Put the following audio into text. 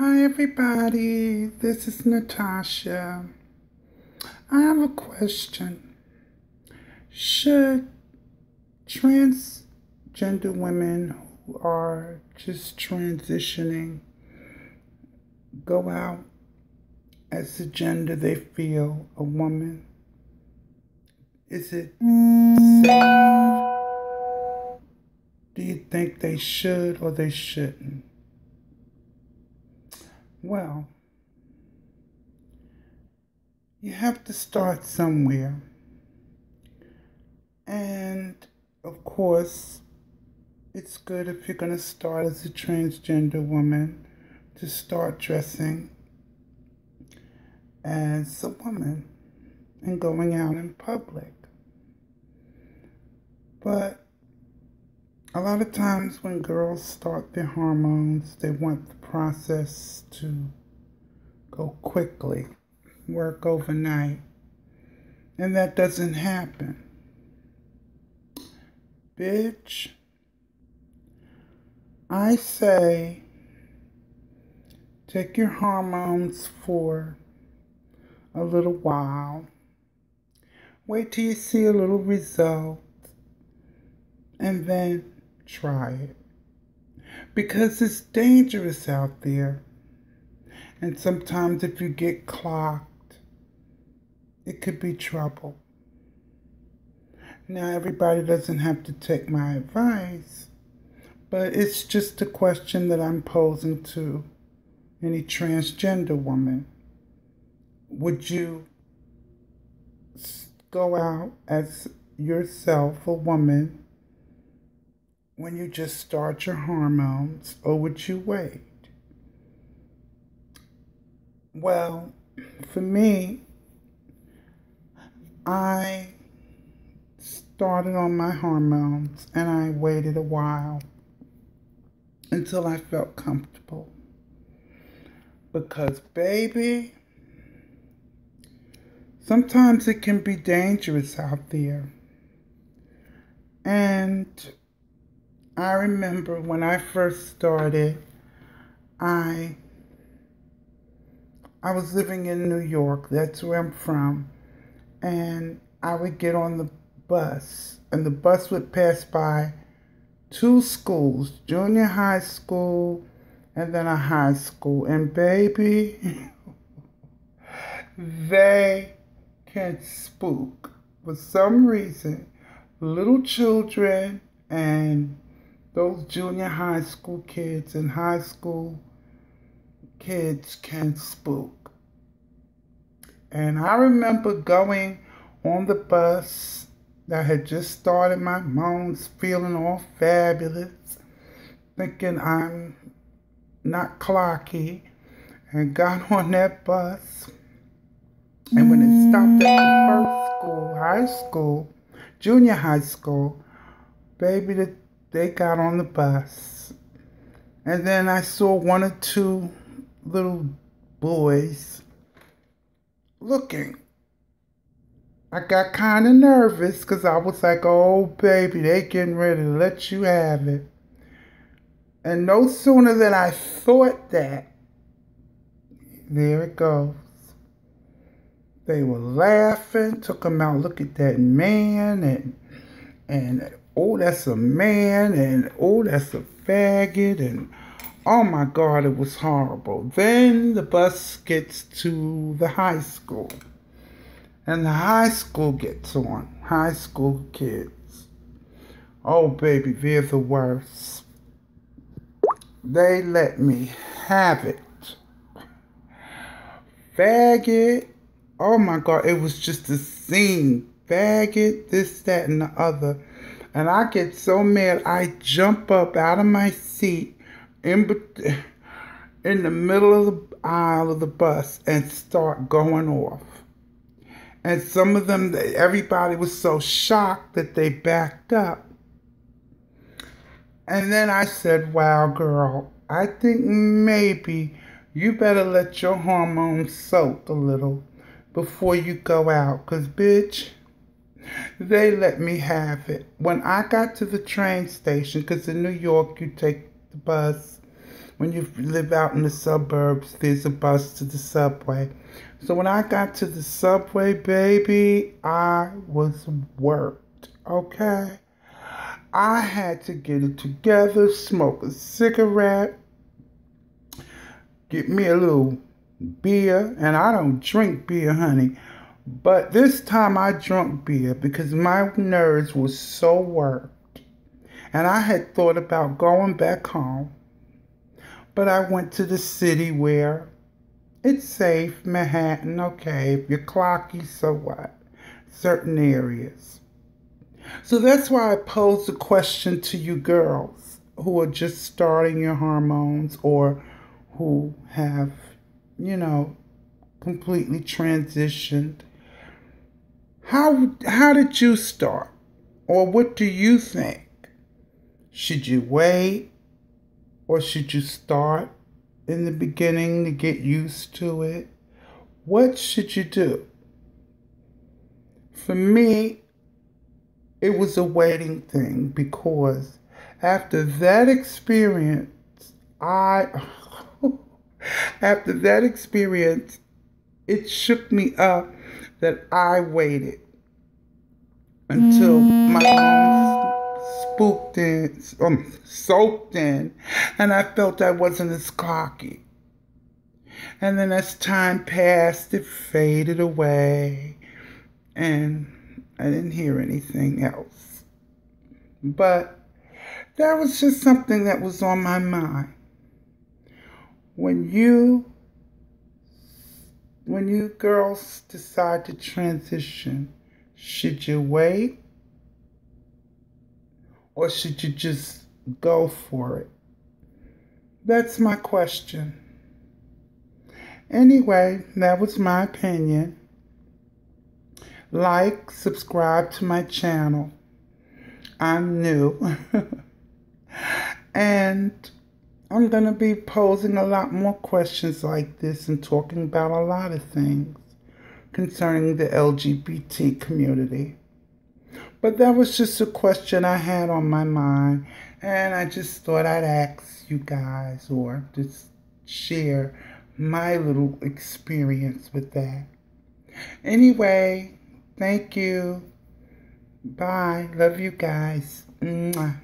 Hi everybody, this is Natasha. I have a question. Should transgender women who are just transitioning go out as the gender they feel, a woman? Is it safe? Do you think they should or they shouldn't? Well, you have to start somewhere. And of course, it's good if you're going to start as a transgender woman to start dressing as a woman and going out in public. But a lot of times when girls start their hormones, they want the process to go quickly, work overnight, and that doesn't happen. Bitch, I say take your hormones for a little while. Wait till you see a little result and then try it. Because it's dangerous out there. And sometimes if you get clocked, it could be trouble. Now, everybody doesn't have to take my advice, but it's just a question that I'm posing to any transgender woman. Would you go out as yourself, a woman, when you just start your hormones, or would you wait? Well, for me, I started on my hormones and I waited a while until I felt comfortable. Because, baby, sometimes it can be dangerous out there. And I remember when I first started, I was living in New York. That's where I'm from. And I would get on the bus, and the bus would pass by two schools, junior high school and then a high school. And baby, they can spook. For some reason, little children and those junior high school kids and high school kids can spook. And I remember going on the bus that had just started my hormones, feeling all fabulous, thinking I'm not clocky, and got on that bus. And when it stopped at the first school, high school, junior high school, baby, they got on the bus. And then I saw one or two little boys looking. I got kind of nervous because I was like, oh, baby, they getting ready to let you have it. And no sooner than I thought that, there it goes. They were laughing, took them out, look at that man, and oh, that's a man, and oh, that's a faggot, and oh my God, it was horrible. Then the bus gets to the high school. And the high school gets on. High school kids. Oh, baby, they're the worst. They let me have it. Faggot. Oh, my God. It was just a scene. Faggot, this, that, and the other. And I get so mad, I jump up out of my seat in the middle of the aisle of the bus and start going off. And some of them, everybody was so shocked that they backed up. And then I said, wow, girl, I think maybe you better let your hormones soak a little before you go out. Because, bitch, they let me have it. When I got to the train station, because in New York you take the bus when you live out in the suburbs, there's a bus to the subway. So when I got to the subway, baby, I was worked, okay? I had to get it together, smoke a cigarette, get me a little beer, and I don't drink beer, honey. But this time I drank beer because my nerves were so worked. And I had thought about going back home. But I went to the city where it's safe, Manhattan, okay, if you're clocky, so what? Certain areas. So that's why I posed the question to you girls who are just starting your hormones or who have, you know, completely transitioned. How did you start? Or what do you think? Should you wait or should you start in the beginning to get used to it? What should you do? For me, it was a waiting thing because after that experience, after that experience, it shook me up that I waited until my lungs soaked in, and I felt I wasn't as cocky. And then as time passed, it faded away, and I didn't hear anything else. But that was just something that was on my mind. When you girls decide to transition, should you wait or should you just go for it? That's my question. Anyway, that was my opinion. Like, subscribe to my channel. I'm new. And I'm going to be posing a lot more questions like this and talking about a lot of things concerning the LGBT community. But that was just a question I had on my mind, and I just thought I'd ask you guys or just share my little experience with that. Anyway, thank you. Bye. Love you guys. Mwah.